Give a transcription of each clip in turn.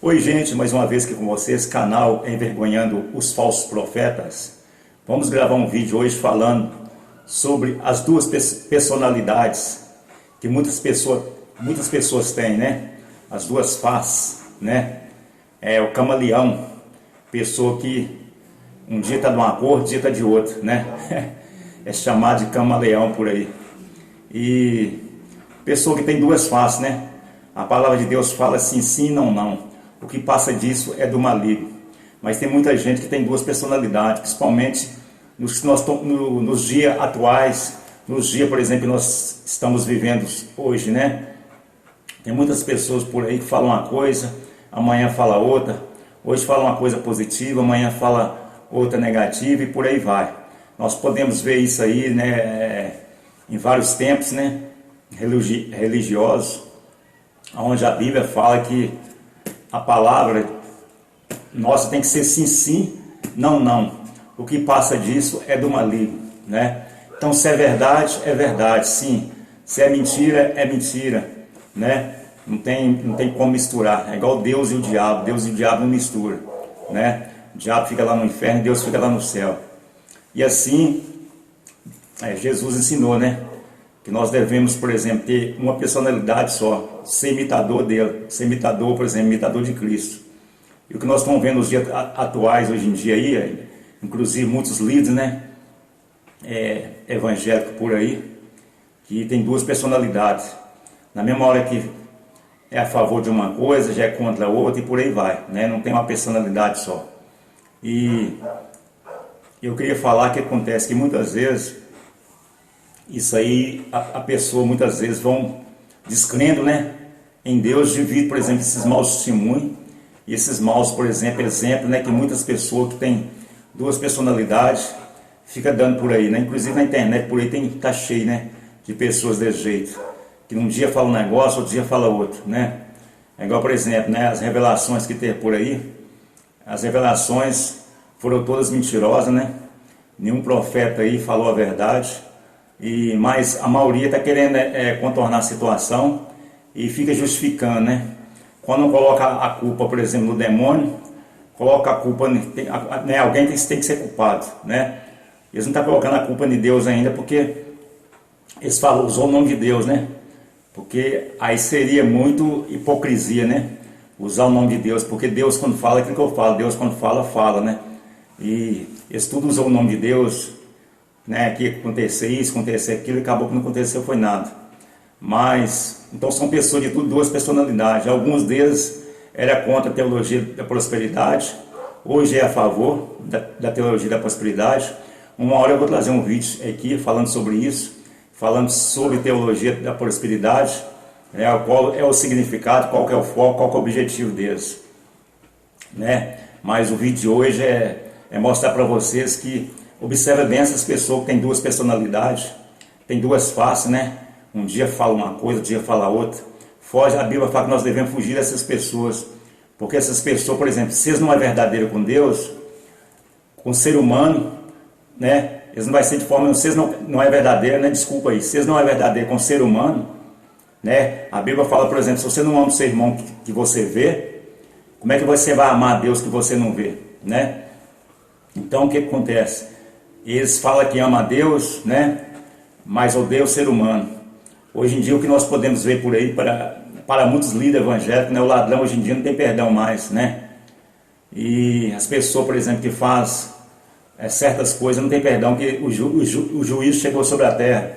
Oi gente, mais uma vez aqui com vocês, canal Envergonhando os Falsos Profetas. Vamos gravar um vídeo hoje falando sobre as duas personalidades que muitas pessoas têm, né? As duas faces, né? É o camaleão, pessoa que um dia está de uma cor, outro dia está de outra, né? É chamado de camaleão por aí. E pessoa que tem duas faces, né? A palavra de Deus fala assim, sim, não, não. O que passa disso é do maligno. Mas tem muita gente que tem duas personalidades, principalmente nos dias atuais, nos dias, por exemplo, que nós estamos vivendo hoje, né? Tem muitas pessoas por aí que falam uma coisa, amanhã fala outra. Hoje fala uma coisa positiva, amanhã fala outra negativa e por aí vai. Nós podemos ver isso aí, né? Em vários tempos, né? Religiosos, onde a Bíblia fala que a palavra nossa tem que ser sim, sim, não, não. O que passa disso é do maligno, né? Então, se é verdade, sim. Se é mentira, né? Não tem como misturar. É igual Deus e o diabo. Deus e o diabo não misturam, né? O diabo fica lá no inferno, Deus fica lá no céu. E assim, Jesus ensinou, né? Que nós devemos, por exemplo, ter uma personalidade só, ser imitador dele, ser imitador, por exemplo, imitador de Cristo. E o que nós estamos vendo nos dias atuais, hoje em dia aí, inclusive muitos líderes, né, evangélicos por aí, que tem duas personalidades. Na mesma hora que é a favor de uma coisa, já é contra a outra e por aí vai, né? Não tem uma personalidade só. E eu queria falar que acontece que muitas vezes isso aí, a pessoa muitas vezes vão descrendo, né, em Deus, devido, por exemplo, esses maus testemunhos, e esses maus, por exemplo, né, que muitas pessoas que têm duas personalidades, fica dando por aí, né, inclusive na internet, por aí tá cheio, né, de pessoas desse jeito, que um dia fala um negócio, outro dia fala outro, né, é igual, por exemplo, né, as revelações que tem por aí, as revelações foram todas mentirosas, né, nenhum profeta aí falou a verdade. Mas a maioria está querendo contornar a situação e fica justificando, né? Quando coloca a culpa, por exemplo, no demônio, coloca a culpa, né? Alguém tem que ser culpado, né? Eles não estão colocando a culpa em Deus ainda, porque eles falam, usou o nome de Deus, né? Porque aí seria muito hipocrisia, né? Usar o nome de Deus, porque Deus quando fala é aquilo que eu falo, Deus quando fala, fala, né? E eles tudo usam o nome de Deus, né, que acontecer isso, acontecer aquilo, e acabou que não aconteceu foi nada. Mas, então são pessoas de duas personalidades. Alguns deles eram contra a teologia da prosperidade, hoje é a favor da teologia da prosperidade. Uma hora eu vou trazer um vídeo aqui falando sobre isso, falando sobre teologia da prosperidade, qual é o significado, qual que é o foco, qual que é o objetivo deles, né? Mas o vídeo de hoje é mostrar para vocês que observa bem essas pessoas que têm duas personalidades, tem duas faces, né? Um dia fala uma coisa, outro dia fala outra. Foge, a Bíblia fala que nós devemos fugir dessas pessoas, porque essas pessoas, por exemplo, se eles não é verdadeiro com Deus, com o ser humano, né? Eles não vai ser de forma, se eles não é verdadeiro, né? Desculpa aí, se eles não é verdadeiro com o ser humano, né? A Bíblia fala, por exemplo, se você não ama o seu irmão que você vê, como é que você vai amar a Deus que você não vê, né? Então o que acontece? Eles falam que ama a Deus, né? Mas odeia o ser humano. Hoje em dia o que nós podemos ver por aí, para muitos líderes evangélicos, né? O ladrão hoje em dia não tem perdão mais, né? E as pessoas, por exemplo, que fazem certas coisas não tem perdão, que o juízo chegou sobre a terra.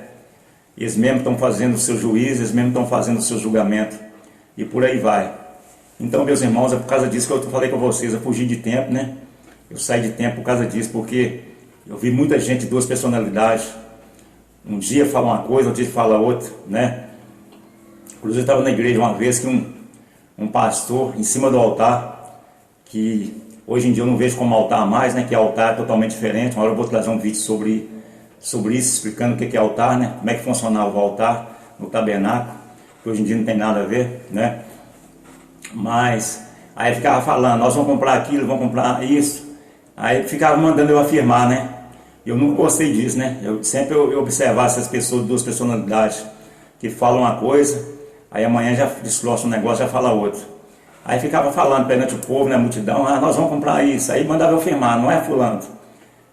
Eles mesmos estão fazendo o seu juízo, eles mesmos estão fazendo o seu julgamento. E por aí vai. Então, meus irmãos, é por causa disso que eu falei com vocês, eu fugi de tempo, né? Eu saí de tempo por causa disso, porque eu vi muita gente de duas personalidades. Um dia fala uma coisa, outro dia fala outra, né? Inclusive eu estava na igreja uma vez que um pastor em cima do altar, que hoje em dia eu não vejo como altar mais, né? Que altar é totalmente diferente. Uma hora eu vou trazer um vídeo sobre isso, explicando o que é altar, né? Como é que funcionava o altar no tabernáculo, que hoje em dia não tem nada a ver, né? Mas aí ficava falando, nós vamos comprar aquilo, vamos comprar isso. Aí ficava mandando eu afirmar, né? Eu nunca gostei disso, né? Eu sempre observar essas pessoas de duas personalidades que falam uma coisa, aí amanhã já destroça um negócio, já fala outra. Aí ficava falando perante o povo, né, a multidão, ah, nós vamos comprar isso. Aí mandava eu firmar, não é fulano.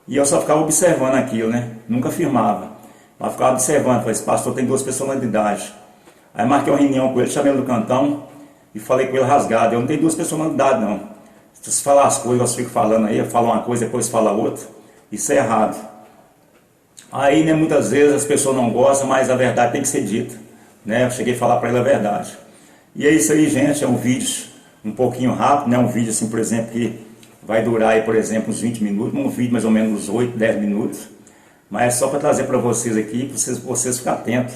E eu só ficava observando aquilo, né? Nunca firmava. Mas ficava observando, falei, esse pastor tem duas personalidades. Aí marquei uma reunião com ele, chamei ele do cantão e falei com ele rasgado, eu não tenho duas personalidades não. Se você falar as coisas, eu fico falando aí, eu falo uma coisa, depois fala outra. Isso é errado. Aí, né, muitas vezes as pessoas não gostam, mas a verdade tem que ser dita, né? Eu cheguei a falar para ele a verdade. E é isso aí, gente, é um vídeo um pouquinho rápido, né? Um vídeo assim, por exemplo, que vai durar aí, por exemplo, uns 20 minutos, um vídeo mais ou menos uns 8, 10 minutos. Mas é só para trazer para vocês aqui, para vocês ficarem atentos,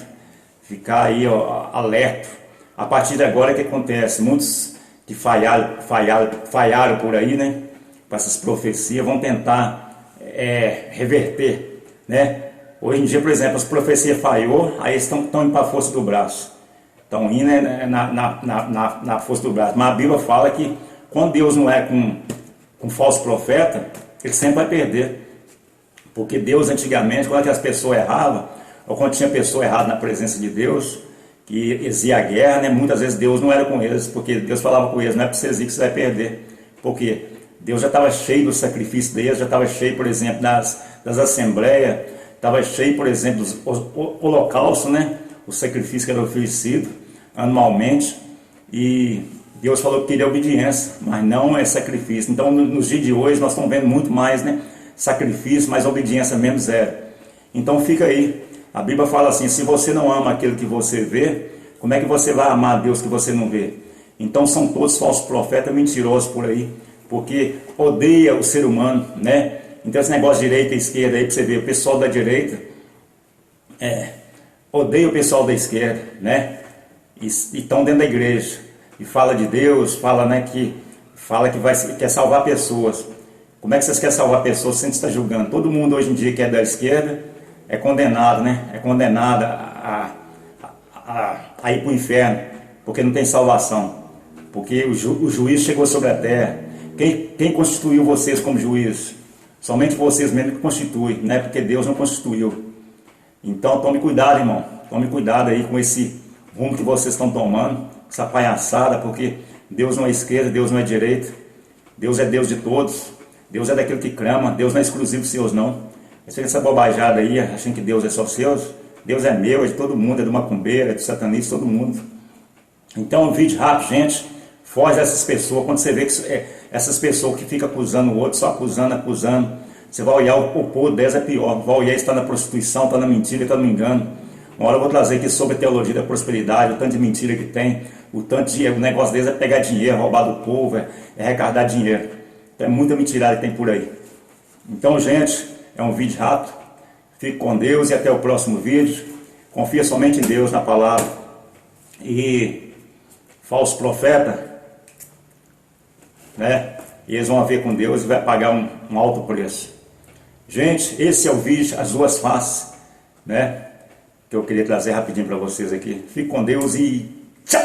ficar aí, ó, alerta. A partir de agora, o que acontece? Muitos que falharam por aí, né? Com essas profecias, vão tentar reverter, né? Hoje em dia, por exemplo, as profecias falhou, aí estão indo para a força do braço. Estão indo na força do braço. Mas a Bíblia fala que quando Deus não é com falso profeta, ele sempre vai perder. Porque Deus antigamente, quando as pessoas erravam, ou quando tinha pessoa errada na presença de Deus, que exia a guerra, né? Muitas vezes Deus não era com eles, porque Deus falava com eles, não é para vocês ir que você vai perder. Porque Deus já estava cheio do sacrifício deles, já estava cheio, por exemplo, das assembleias, estava cheio, por exemplo, dos holocaustos, né? O sacrifício que era oferecido anualmente. E Deus falou que queria obediência, mas não é sacrifício. Então, nos dias de hoje, nós estamos vendo muito mais, né? Sacrifício, mas obediência mesmo zero. Então, fica aí. A Bíblia fala assim, se você não ama aquilo que você vê, como é que você vai amar a Deus que você não vê? Então, são todos falsos profetas mentirosos por aí, porque odeia o ser humano, né? Então, esse negócio de direita e esquerda aí, para você ver, o pessoal da direita odeia o pessoal da esquerda, né? E estão dentro da igreja e fala de Deus, fala, né, que quer salvar pessoas. Como é que vocês querem salvar pessoas sem estar julgando? Todo mundo hoje em dia que é da esquerda é condenado, né? É condenado a ir para o inferno, porque não tem salvação, porque o juiz chegou sobre a terra. Quem constituiu vocês como juiz? Somente vocês mesmos que constituem, né? Porque Deus não constituiu. Então tome cuidado, irmão. Tome cuidado aí com esse rumo que vocês estão tomando, essa palhaçada, porque Deus não é esquerda, Deus não é direita. Deus é Deus de todos. Deus é daquele que clama. Deus não é exclusivo seus, não. Essa bobajada aí, achando que Deus é só seus. Deus é meu, é de todo mundo, é do macumbeiro, é do satanista, todo mundo. Então, um vídeo rápido, gente. Foge dessas pessoas. Quando você vê que essas pessoas que ficam acusando o outro, só acusando, você vai olhar o povo delas é pior. Vai olhar, está na prostituição, está na mentira, está no engano. Uma hora eu vou trazer aqui sobre a teologia da prosperidade, o tanto de mentira que tem, o negócio deles é pegar dinheiro, roubar do povo, é arrecadar dinheiro. Então, é muita mentirada que tem por aí. Então, gente, é um vídeo rápido. Fique com Deus e até o próximo vídeo. Confia somente em Deus, na palavra. E falso profeta, né? E eles vão haver com Deus e vai pagar um alto preço. Gente, esse é o vídeo, as duas faces, né? Que eu queria trazer rapidinho para vocês aqui. Fique com Deus e tchau!